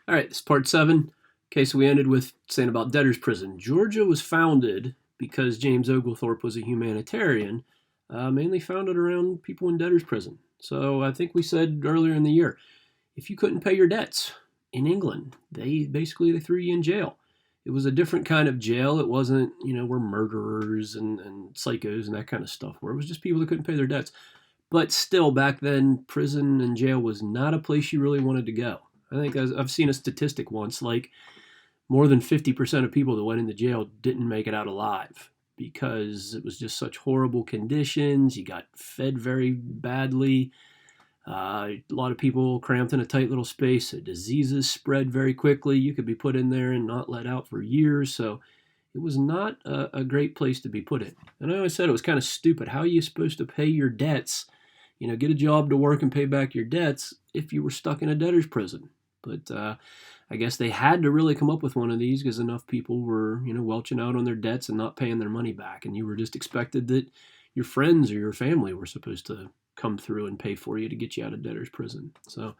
All right, this is part 7. Okay, so we ended with saying about debtor's prison. Georgia was founded because James Oglethorpe was a humanitarian, mainly founded around people in debtor's prison. So I think we said earlier in the year, if you couldn't pay your debts in England, they threw you in jail. It was a different kind of jail. It wasn't, where murderers and psychos and that kind of stuff, where it was just people that couldn't pay their debts. But still, back then, prison and jail was not a place you really wanted to go. I think I've seen a statistic once, like more than 50% of people that went into jail didn't make it out alive because it was just such horrible conditions. You got fed very badly. A lot of people cramped in a tight little space. So diseases spread very quickly. You could be put in there and not let out for years. So it was not a great place to be put in. And I always said it was kind of stupid. How are you supposed to pay your debts? Get a job to work and pay back your debts if you were stuck in a debtor's prison. But I guess they had to really come up with one of these because enough people were, welching out on their debts and not paying their money back. And you were just expected that your friends or your family were supposed to come through and pay for you to get you out of debtor's prison. So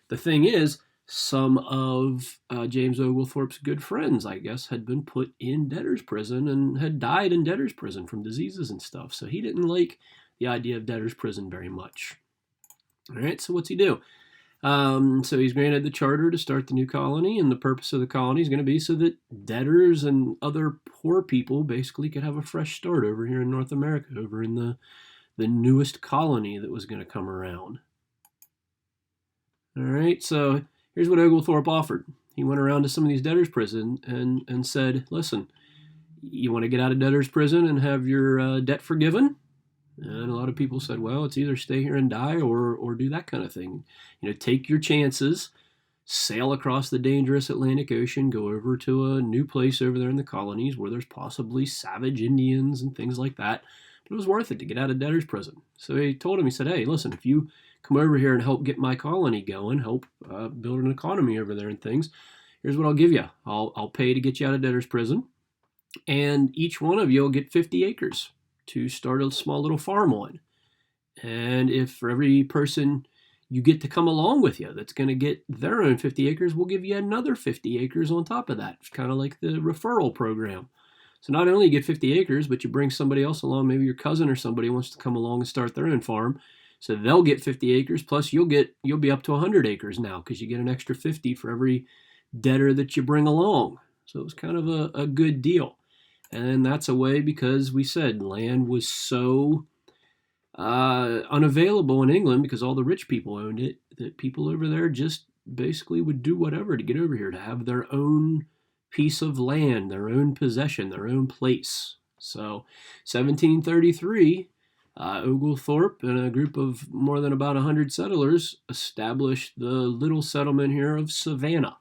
the thing is, some of James Oglethorpe's good friends, I guess, had been put in debtor's prison and had died in debtor's prison from diseases and stuff. So he didn't like the idea of debtor's prison very much. All right, so what's he do? So he's granted the charter to start the new colony, and the purpose of the colony is going to be so that debtors and other poor people basically could have a fresh start over here in North America, over in the newest colony that was going to come around. All right, so here's what Oglethorpe offered. He went around to some of these debtors' prison and said, listen, you want to get out of debtor's prison and have your debt forgiven? And a lot of people said, well, it's either stay here and die or do that kind of thing. Take your chances, sail across the dangerous Atlantic Ocean, go over to a new place over there in the colonies where there's possibly savage Indians and things like that. But it was worth it to get out of debtor's prison. So he told him, he said, hey, listen, if you come over here and help get my colony going, help build an economy over there and things, here's what I'll give you. I'll pay to get you out of debtor's prison, and each one of you will get 50 acres to start a small little farm on. And if for every person you get to come along with you that's going to get their own 50 acres, we'll give you another 50 acres on top of that. It's kind of like the referral program. So not only you get 50 acres, but you bring somebody else along, maybe your cousin or somebody wants to come along and start their own farm. So they'll get 50 acres, plus you'll be up to 100 acres now because you get an extra 50 for every debtor that you bring along. So it was kind of a good deal. And that's a way because we said land was so unavailable in England because all the rich people owned it that people over there just basically would do whatever to get over here, to have their own piece of land, their own possession, their own place. So 1733, Oglethorpe and a group of more than about 100 settlers established the little settlement here of Savannah,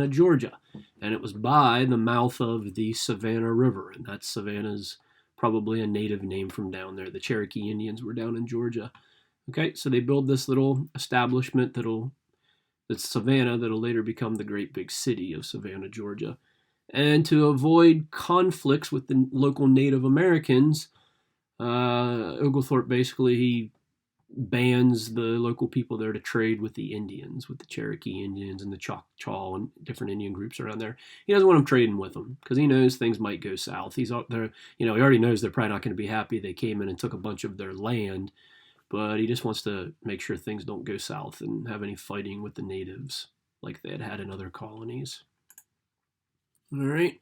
Georgia. And it was by the mouth of the Savannah River. And that's Savannah's probably a native name from down there. The Cherokee Indians were down in Georgia. Okay, so they build this little establishment that's Savannah, that'll later become the great big city of Savannah, Georgia. And to avoid conflicts with the local Native Americans, Oglethorpe basically he bans the local people there to trade with the Indians, with the Cherokee Indians and the Choctaw and different Indian groups around there. He doesn't want them trading with them because he knows things might go south. He's out there, he already knows they're probably not going to be happy. They came in and took a bunch of their land, but he just wants to make sure things don't go south and have any fighting with the natives like they had in other colonies. All right.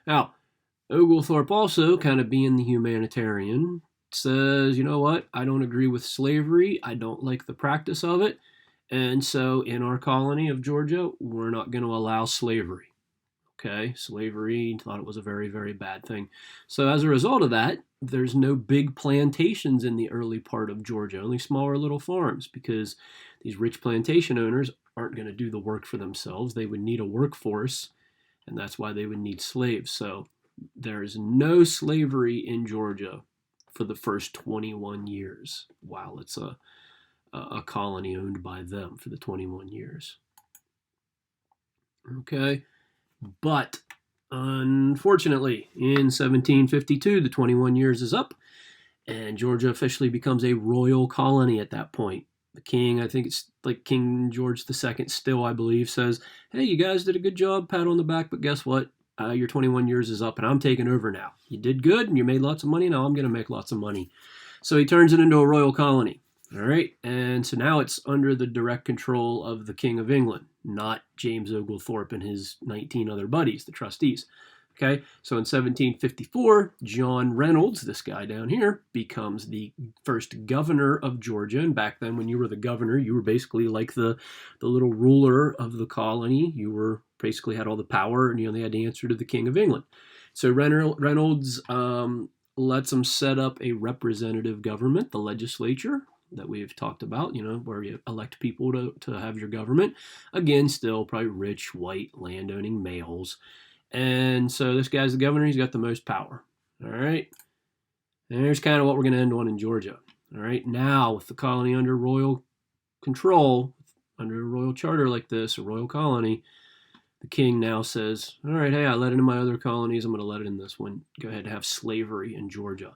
Now, Oglethorpe also, kind of being the humanitarian, says, you know what, I don't agree with slavery. I don't like the practice of it. And so in our colony of Georgia, we're not going to allow slavery. Okay, slavery, thought it was a very, very bad thing. So as a result of that, there's no big plantations in the early part of Georgia, only smaller little farms, because these rich plantation owners aren't going to do the work for themselves. They would need a workforce, and that's why they would need slaves. So there's no slavery in Georgia for the first 21 years while it's a colony owned by them for the 21 years. Okay, but unfortunately in 1752 the 21 years is up and Georgia officially becomes a royal colony at that point. The king, I think it's like King George II still, I believe, says, hey, you guys did a good job, pat on the back, but guess what? Your 21 years is up and I'm taking over now. You did good and you made lots of money. Now I'm going to make lots of money. So he turns it into a royal colony. All right. And so now it's under the direct control of the King of England, not James Oglethorpe and his 19 other buddies, the trustees. Okay, so in 1754, John Reynolds, this guy down here, becomes the first governor of Georgia. And back then, when you were the governor, you were basically like the little ruler of the colony. You were basically had all the power, and you only had to answer to the King of England. So Reynolds lets them set up a representative government, the legislature that we've talked about, where you elect people to have your government. Again, still probably rich, white, landowning males. And so this guy's the governor. He's got the most power. All right. And here's kind of what we're going to end on in Georgia. All right. Now, with the colony under royal control, under a royal charter like this, a royal colony, the king now says, all right, hey, I let it in my other colonies. I'm going to let it in this one. Go ahead and have slavery in Georgia.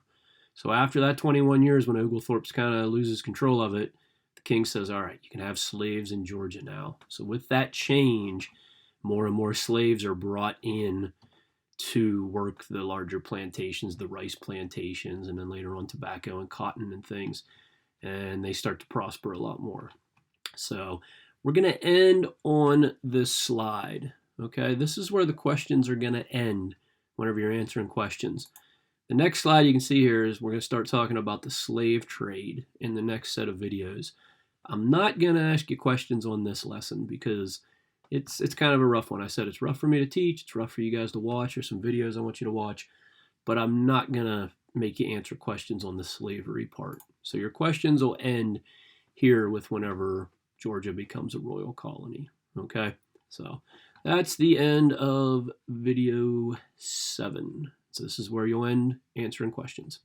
So after that 21 years, when Oglethorpe kind of loses control of it, the king says, all right, you can have slaves in Georgia now. So with that change, more and more slaves are brought in to work the larger plantations, the rice plantations, and then later on tobacco and cotton and things. And they start to prosper a lot more. So we're going to end on this slide. Okay, this is where the questions are going to end whenever you're answering questions. The next slide you can see here is we're going to start talking about the slave trade in the next set of videos. I'm not going to ask you questions on this lesson because it's kind of a rough one. I said it's rough for me to teach. It's rough for you guys to watch. There's some videos I want you to watch. But I'm not going to make you answer questions on the slavery part. So your questions will end here with whenever Georgia becomes a royal colony. Okay? So that's the end of video 7. So this is where you'll end answering questions.